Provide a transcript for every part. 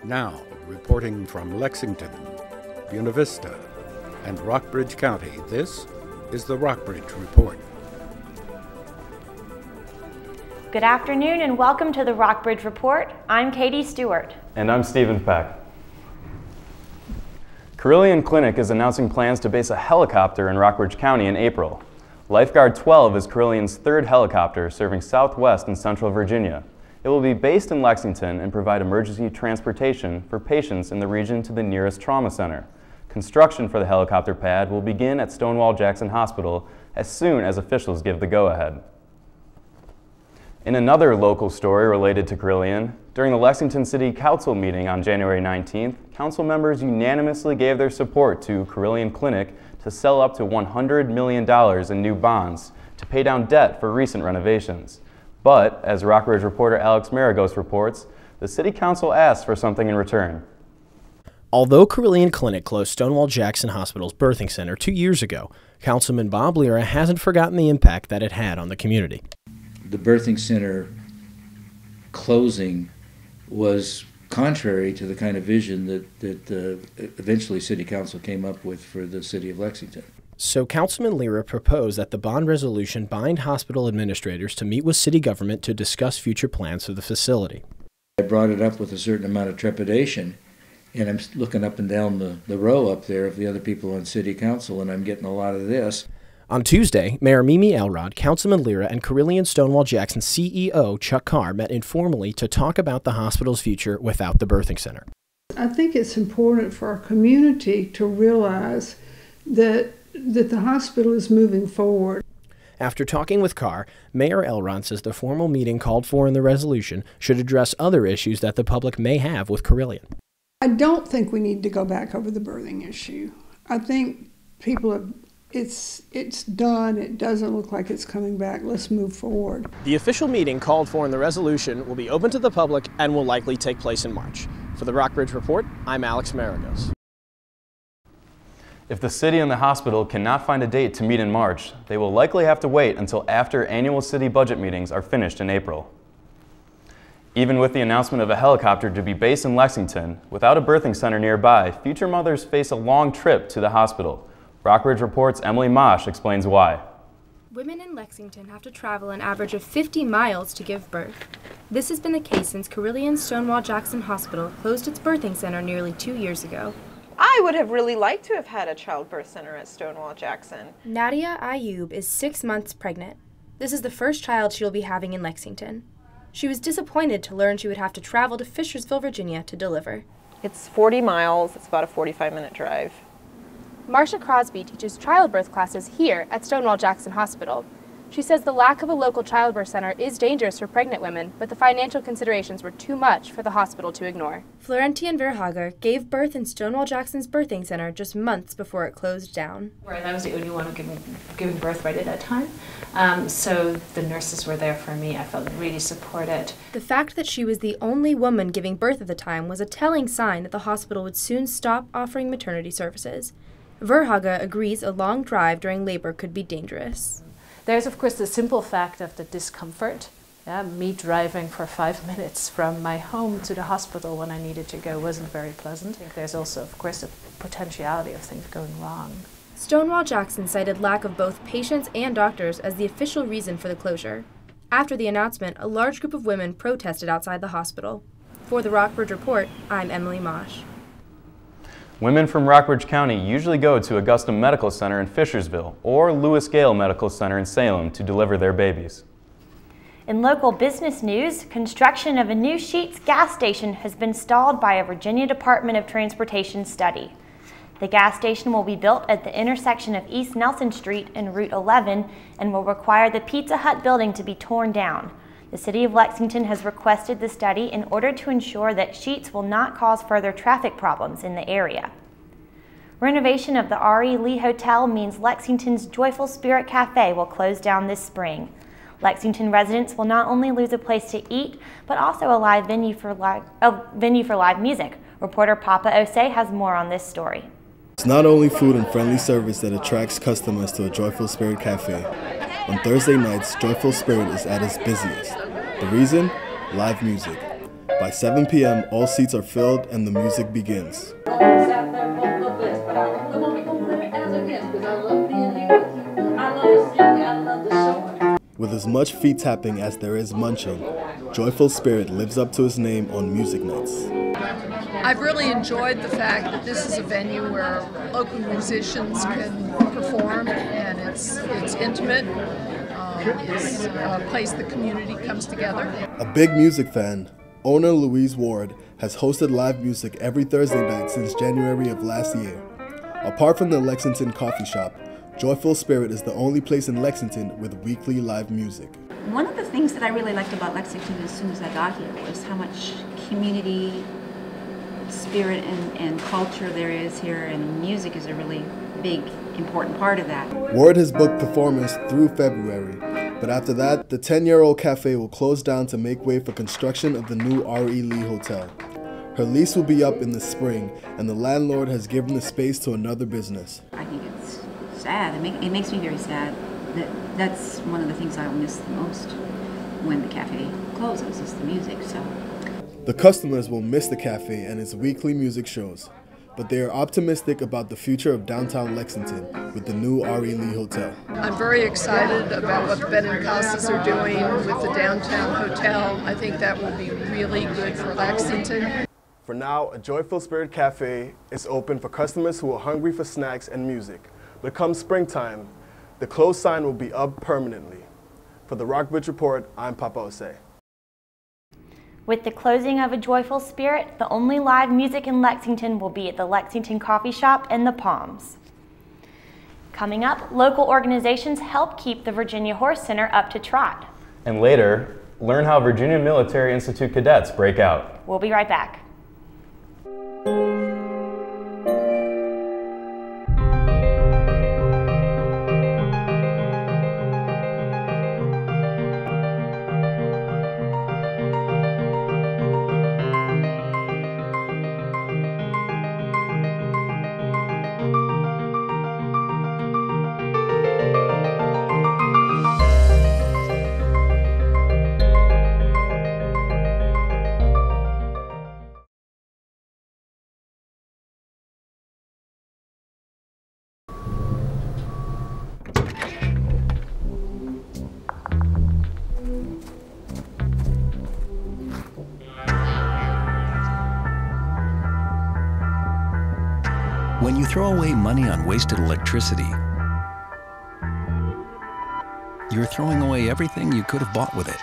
Now, reporting from Lexington, Buena Vista, and Rockbridge County, this is the Rockbridge Report. Good afternoon and welcome to the Rockbridge Report. I'm Katie Stewart. And I'm Stephen Peck. Carilion Clinic is announcing plans to base a helicopter in Rockbridge County in April. Lifeguard 12 is Carilion's third helicopter serving Southwest and Central Virginia. It will be based in Lexington and provide emergency transportation for patients in the region to the nearest trauma center. Construction for the helicopter pad will begin at Stonewall Jackson Hospital as soon as officials give the go-ahead. In another local story related to Carilion, during the Lexington City Council meeting on January 19th, council members unanimously gave their support to Carilion Clinic to sell up to $100 million in new bonds to pay down debt for recent renovations. But, as Rockbridge reporter Maragos reports, the City Council asked for something in return. Although Carilion Clinic closed Stonewall Jackson Hospital's birthing center 2 years ago, Councilman Bob Lera hasn't forgotten the impact that it had on the community. The birthing center closing was contrary to the kind of vision that eventually City Council came up with for the city of Lexington. So Councilman Lera proposed that the bond resolution bind hospital administrators to meet with city government to discuss future plans for the facility. I brought it up with a certain amount of trepidation, and I'm looking up and down the row up there of the other people on City Council, and I'm getting a lot of this. On Tuesday, Mayor Elrod, Councilman Lera, and Carilion Stonewall Jackson CEO Chuck Carr met informally to talk about the hospital's future without the birthing center. I think it's important for our community to realize that the hospital is moving forward. After talking with Carr, Mayor Elrod says the formal meeting called for in the resolution should address other issues that the public may have with Carilion. I don't think we need to go back over the birthing issue. I think people have, it's done. It doesn't look like it's coming back. Let's move forward. The official meeting called for in the resolution will be open to the public and will likely take place in March. For the Rockbridge Report, I'm Maragos. If the city and the hospital cannot find a date to meet in March, they will likely have to wait until after annual city budget meetings are finished in April. Even with the announcement of a helicopter to be based in Lexington, without a birthing center nearby, future mothers face a long trip to the hospital. Rockbridge Report's Emily Mosh explains why. Women in Lexington have to travel an average of 50 miles to give birth. This has been the case since Carilion Stonewall Jackson Hospital closed its birthing center nearly 2 years ago. I would have really liked to have had a childbirth center at Stonewall Jackson. Nadia Ayoub is 6 months pregnant. This is the first child she will be having in Lexington. She was disappointed to learn she would have to travel to Fishersville, Virginia to deliver. It's 40 miles, it's about a 45-minute drive. Marcia Crosby teaches childbirth classes here at Stonewall Jackson Hospital. She says the lack of a local childbirth center is dangerous for pregnant women, but the financial considerations were too much for the hospital to ignore. Florentian Verhager gave birth in Stonewall Jackson's birthing center just months before it closed down. I was the only one giving birth right at that time, so the nurses were there for me. I felt really supported. The fact that she was the only woman giving birth at the time was a telling sign that the hospital would soon stop offering maternity services. Verhager agrees a long drive during labor could be dangerous. There's, of course, the simple fact of the discomfort. Me driving for 5 minutes from my home to the hospital when I needed to go wasn't very pleasant. There's also, of course, the potentiality of things going wrong. Stonewall Jackson cited lack of both patients and doctors as the official reason for the closure. After the announcement, a large group of women protested outside the hospital. For the Rockbridge Report, I'm Emily Mosh. Women from Rockbridge County usually go to Augusta Medical Center in Fishersville or Lewis Gale Medical Center in Salem to deliver their babies. In local business news, construction of a new Sheetz gas station has been stalled by a Virginia Department of Transportation study. The gas station will be built at the intersection of East Nelson Street and Route 11 and will require the Pizza Hut building to be torn down. The City of Lexington has requested the study in order to ensure that Sheetz will not cause further traffic problems in the area. Renovation of the R.E. Lee Hotel means Lexington's Joyful Spirit Cafe will close down this spring. Lexington residents will not only lose a place to eat, but also a live venue for live music. Reporter Papa Osei has more on this story. It's not only food and friendly service that attracts customers to a Joyful Spirit Cafe. On Thursday nights, Joyful Spirit is at its busiest. The reason? Live music. By 7 p.m., all seats are filled and the music begins. With as much feet tapping as there is munching, Joyful Spirit lives up to its name on music nights. I've really enjoyed the fact that this is a venue where local musicians can perform, and it's intimate. It's a place the community comes together. A big music fan, owner Louise Ward has hosted live music every Thursday night since January of last year. Apart from the Lexington coffee shop, Joyful Spirit is the only place in Lexington with weekly live music. One of the things that I really liked about Lexington as soon as I got here was how much community spirit and culture there is here, and music is a really big, important part of that. Ward has booked performers through February, but after that, the 10-year-old cafe will close down to make way for construction of the new R.E. Lee Hotel. Her lease will be up in the spring, and the landlord has given the space to another business. I think it's sad. It makes me very sad. That's one of the things I will miss the most when the cafe closes, is the music. So the customers will miss the cafe and its weekly music shows, but they are optimistic about the future of downtown Lexington with the new R.E. Lee Hotel. I'm very excited about what the Bed and Casas are doing with the downtown hotel. I think that will be really good for Lexington. For now, a Joyful Spirit Cafe is open for customers who are hungry for snacks and music. But come springtime, the closed sign will be up permanently. For the Rockbridge Report, I'm Papa Osei. With the closing of A Joyful Spirit, the only live music in Lexington will be at the Lexington Coffee Shop in the Palms. Coming up, local organizations help keep the Virginia Horse Center up to trot. And later, learn how Virginia Military Institute cadets break out. We'll be right back. When you throw away money on wasted electricity, you're throwing away everything you could have bought with it.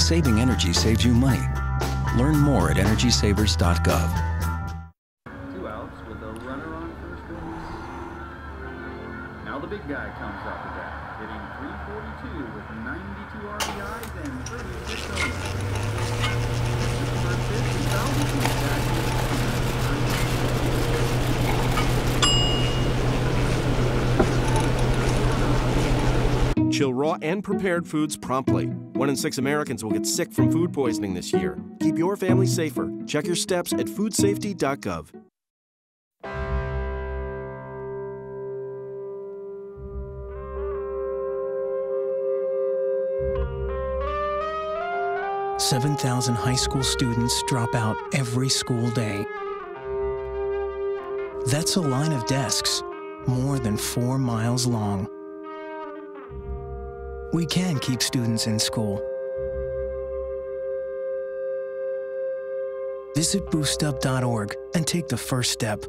Saving energy saves you money. Learn more at energysavers.gov. 2 outs with a runner on first base. Now the big guy comes up to bat, hitting .342 with 92 RBIs and 36 homers. Chill raw and prepared foods promptly. 1 in 6 Americans will get sick from food poisoning this year. Keep your family safer. Check your steps at foodsafety.gov. "7,000 high school students drop out every school day. That's a line of desks, more than 4 miles long. We can keep students in school. Visit boostup.org and take the first step.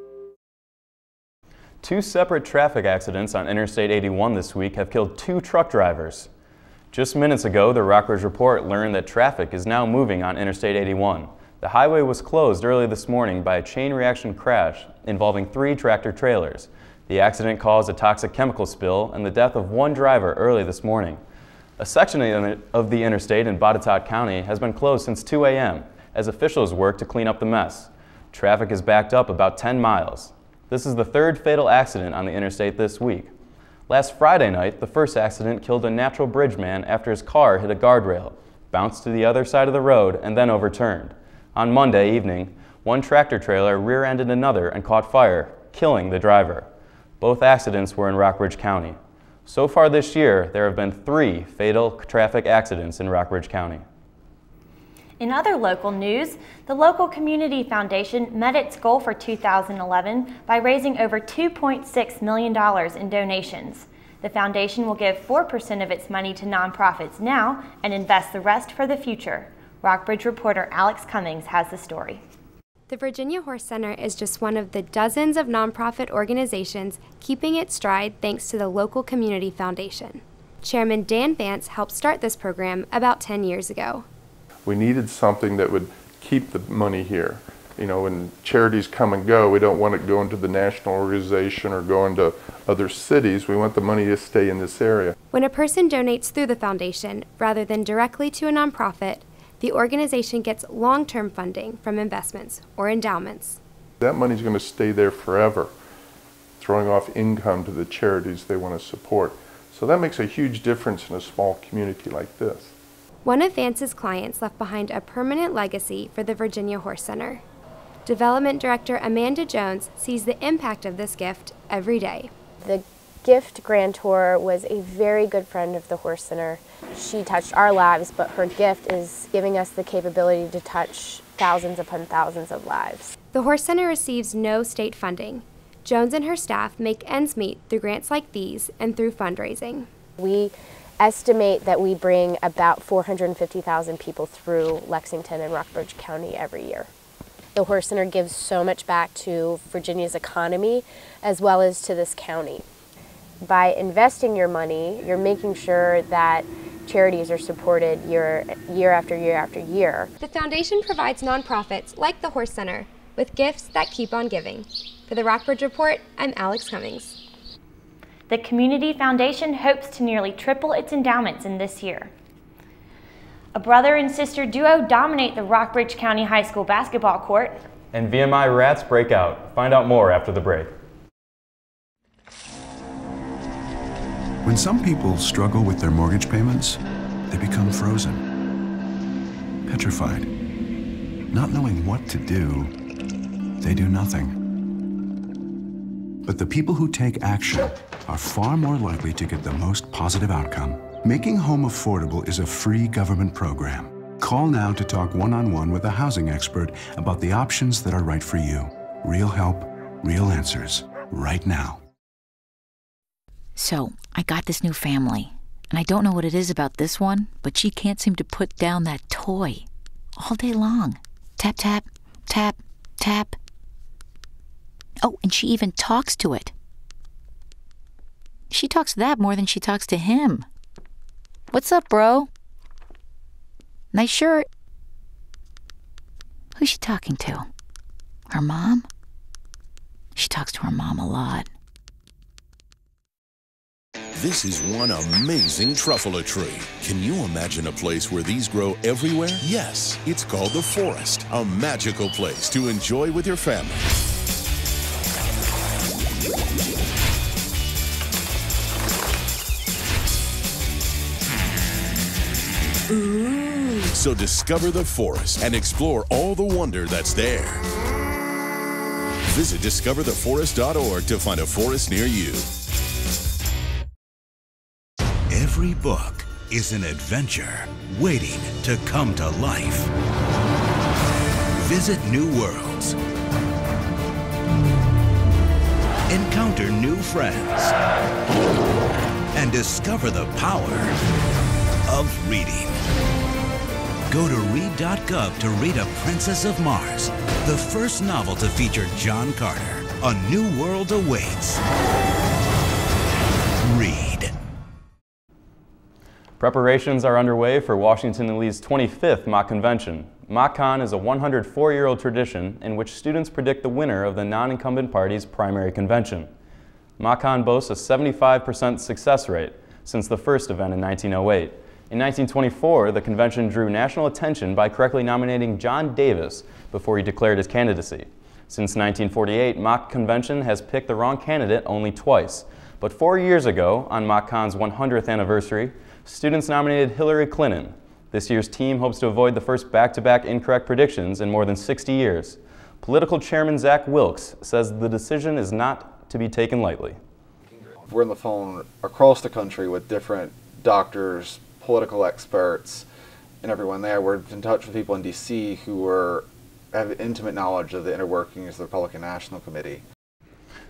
2 separate traffic accidents on Interstate 81 this week have killed 2 truck drivers. Just minutes ago, the Rockbridge Report learned that traffic is now moving on Interstate 81. The highway was closed early this morning by a chain reaction crash involving 3 tractor trailers. The accident caused a toxic chemical spill and the death of 1 driver early this morning. A section of the interstate in Botetourt County has been closed since 2 a.m. as officials work to clean up the mess. Traffic is backed up about 10 miles. This is the 3rd fatal accident on the interstate this week. Last Friday night, the first accident killed a Natural Bridge man after his car hit a guardrail, bounced to the other side of the road, and then overturned. On Monday evening, 1 tractor trailer rear-ended another and caught fire, killing the driver. Both accidents were in Rockbridge County. So far this year, there have been 3 fatal traffic accidents in Rockbridge County. In other local news, the local community foundation met its goal for 2011 by raising over $2.6 million in donations. The foundation will give 4% of its money to nonprofits now and invest the rest for the future. Rockbridge reporter Alex Cummings has the story. The Virginia Horse Center is just one of the dozens of nonprofit organizations keeping its stride thanks to the local community foundation. Chairman Dan Vance helped start this program about 10 years ago. We needed something that would keep the money here. You know, when charities come and go, we don't want it going to the national organization or going to other cities. We want the money to stay in this area. When a person donates through the foundation, rather than directly to a nonprofit, the organization gets long-term funding from investments or endowments. That money's going to stay there forever, throwing off income to the charities they want to support. So that makes a huge difference in a small community like this. One of Vance's clients left behind a permanent legacy for the Virginia Horse Center. Development Director Amanda Jones sees the impact of this gift every day. The gift grantor was a very good friend of the Horse Center. She touched our lives, but her gift is giving us the capability to touch thousands upon thousands of lives. The Horse Center receives no state funding. Jones and her staff make ends meet through grants like these and through fundraising. We estimate that we bring about 450,000 people through Lexington and Rockbridge County every year. The Horse Center gives so much back to Virginia's economy as well as to this county. By investing your money, you're making sure that charities are supported year after year after year. The foundation provides nonprofits like the Horse Center with gifts that keep on giving. For the Rockbridge Report, I'm Alex Cummings. The Community Foundation hopes to nearly triple its endowments in this year. A brother and sister duo dominate the Rockbridge County High School basketball court. And VMI rats break out. Find out more after the break. When some people struggle with their mortgage payments, they become frozen, petrified. Not knowing what to do, they do nothing. But the people who take action are far more likely to get the most positive outcome. Making home affordable is a free government program. Call now to talk one-on-one with a housing expert about the options that are right for you. Real help, real answers, right now. So, I got this new family, and I don't know what it is about this one, but she can't seem to put down that toy all day long. Tap, tap, tap, tap. Oh, and she even talks to it. She talks to that more than she talks to him. What's up, bro? Nice shirt. Who's she talking to? Her mom? She talks to her mom a lot. This is one amazing truffula tree. Can you imagine a place where these grow everywhere? Yes, it's called the forest, a magical place to enjoy with your family. Ooh. So discover the forest and explore all the wonder that's there. Visit discovertheforest.org to find a forest near you. Every book is an adventure waiting to come to life. Visit new worlds. Encounter new friends. And discover the power of reading. Go to read.gov to read A Princess of Mars, the first novel to feature John Carter. A new world awaits. Read. Preparations are underway for Washington and Lee's 25th Mock Convention. MockCon is a 104-year-old tradition in which students predict the winner of the non-incumbent party's primary convention. MockCon boasts a 75% success rate since the first event in 1908. In 1924, the convention drew national attention by correctly nominating John Davis before he declared his candidacy. Since 1948, Mock Convention has picked the wrong candidate only twice. But 4 years ago, on MockCon's 100th anniversary, students nominated Hillary Clinton. This year's team hopes to avoid the first back-to-back incorrect predictions in more than 60 years. Political Chairman Wilkes says the decision is not to be taken lightly. We're on the phone across the country with different doctors, political experts, and everyone there. We're in touch with people in D.C. who have intimate knowledge of the inner workings of the Republican National Committee.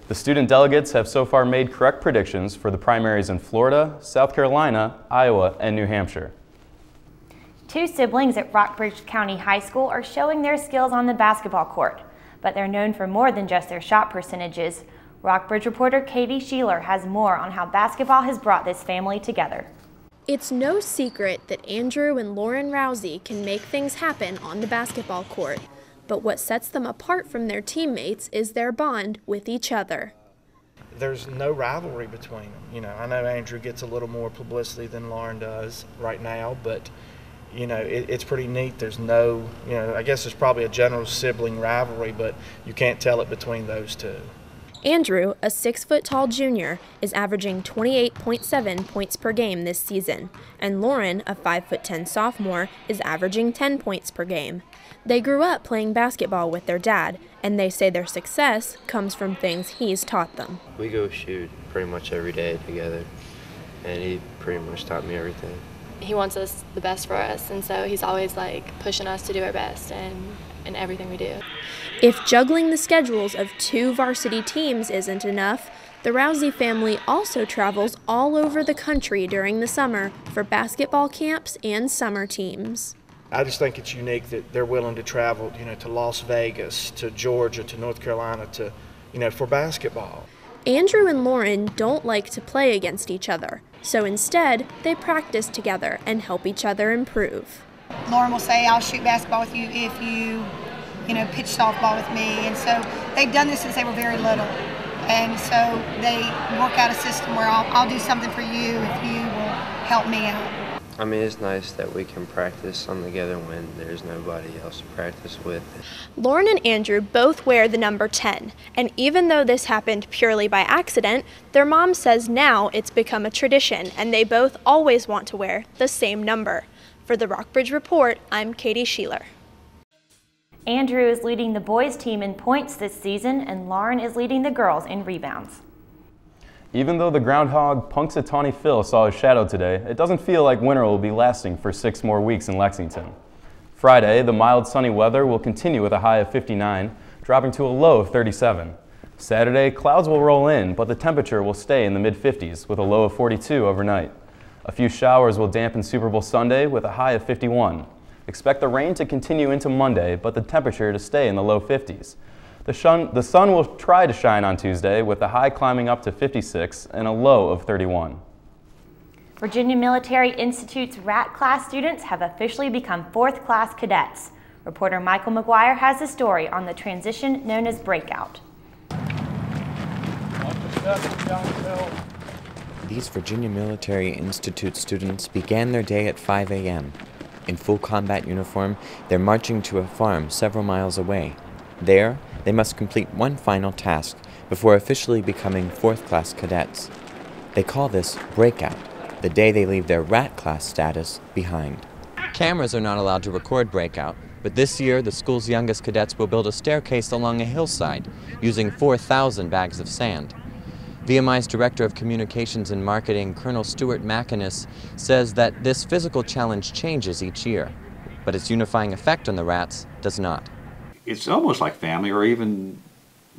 The student delegates have so far made correct predictions for the primaries in Florida, South Carolina, Iowa, and New Hampshire. 2 siblings at Rockbridge County High School are showing their skills on the basketball court, but they're known for more than just their shot percentages. Rockbridge reporter Katie Shelor has more on how basketball has brought this family together. It's no secret that Andrew and Lauren Rousey can make things happen on the basketball court, but what sets them apart from their teammates is their bond with each other. There's no rivalry between them. You know, I know Andrew gets a little more publicity than Lauren does right now, but you know, it's pretty neat. There's no, you know, I guess there's probably a general sibling rivalry, but you can't tell it between those two. Andrew, a 6-foot-tall junior, is averaging 28.7 points per game this season, and Lauren, a 5'10" sophomore, is averaging 10 points per game. They grew up playing basketball with their dad, and they say their success comes from things he's taught them. We go shoot pretty much every day together, and he pretty much taught me everything. He wants us the best for us, and so he's always like pushing us to do our best in everything we do. If juggling the schedules of 2 varsity teams isn't enough, the Rousey family also travels all over the country during the summer for basketball camps and summer teams. I just think it's unique that they're willing to travel, you know, to Las Vegas, to Georgia, to North Carolina, to, you know, for basketball. Andrew and Lauren don't like to play against each other, so instead they practice together and help each other improve. Lauren will say, I'll shoot basketball with you if you pitch softball with me. And so they've done this since they were very little. And so they work out a system where I'll do something for you if you will help me out. I mean, it's nice that we can practice something together when there's nobody else to practice with. Lauren and Andrew both wear the number 10, and even though this happened purely by accident, their mom says now it's become a tradition, and they both always want to wear the same number. For the Rockbridge Report, I'm Katie Shelor. Andrew is leading the boys' team in points this season, and Lauren is leading the girls in rebounds. Even though the groundhog Punxsutawney Phil saw his shadow today, it doesn't feel like winter will be lasting for 6 more weeks in Lexington. Friday, the mild sunny weather will continue with a high of 59, dropping to a low of 37. Saturday, clouds will roll in, but the temperature will stay in the mid-50s with a low of 42 overnight. A few showers will dampen Super Bowl Sunday with a high of 51. Expect the rain to continue into Monday, but the temperature to stay in the low 50s. The sun will try to shine on Tuesday with the high climbing up to 56 and a low of 31. Virginia Military Institute's RAT class students have officially become 4th class cadets. Reporter Michael McGuire has a story on the transition known as Breakout. These Virginia Military Institute students began their day at 5 a.m. In full combat uniform, they're marching to a farm several miles away. There, they must complete one final task before officially becoming 4th class cadets. They call this Breakout, the day they leave their RAT class status behind. Cameras are not allowed to record Breakout, but this year the school's youngest cadets will build a staircase along a hillside using 4,000 bags of sand. VMI's Director of Communications and Marketing, Colonel Stuart McInnes, says that this physical challenge changes each year, but its unifying effect on the RATs does not. It's almost like family, or even,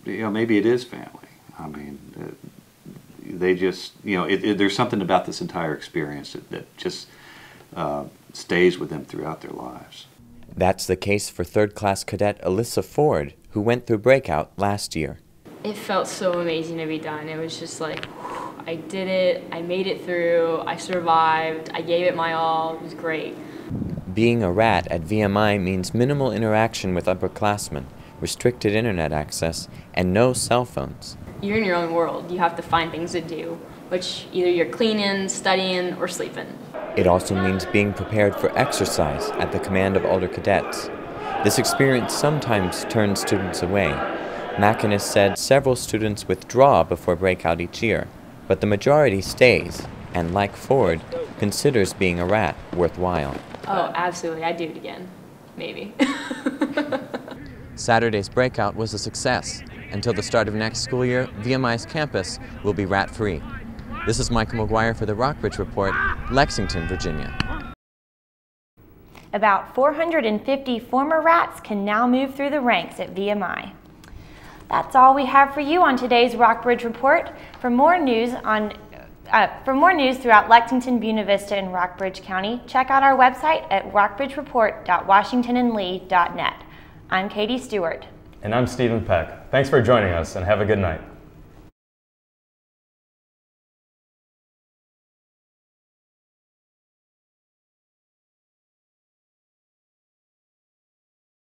maybe it is family. I mean, they just, there's something about this entire experience that just stays with them throughout their lives. That's the case for 3rd class cadet Alyssa Ford, who went through Breakout last year. It felt so amazing to be done. It was just like, I did it, I made it through, I survived, I gave it my all, it was great. Being a RAT at VMI means minimal interaction with upperclassmen, restricted internet access, and no cell phones. You're in your own world. You have to find things to do, which either you're cleaning, studying, or sleeping. It also means being prepared for exercise at the command of older cadets. This experience sometimes turns students away. McInnes said several students withdraw before Breakout each year, but the majority stays, and like Ford, considers being a RAT worthwhile. Oh, absolutely. I'd do it again. Maybe. Saturday's Breakout was a success. Until the start of next school year, VMI's campus will be RAT-free. This is Michael McGuire for the Rockbridge Report, Lexington, Virginia. About 450 former rats can now move through the ranks at VMI. That's all we have for you on today's Rockbridge Report. For more news throughout Lexington, Buena Vista, and Rockbridge County, check out our website at rockbridgereport.washingtonandlee.net. I'm Katie Stewart. And I'm Stephen Peck. Thanks for joining us, and have a good night.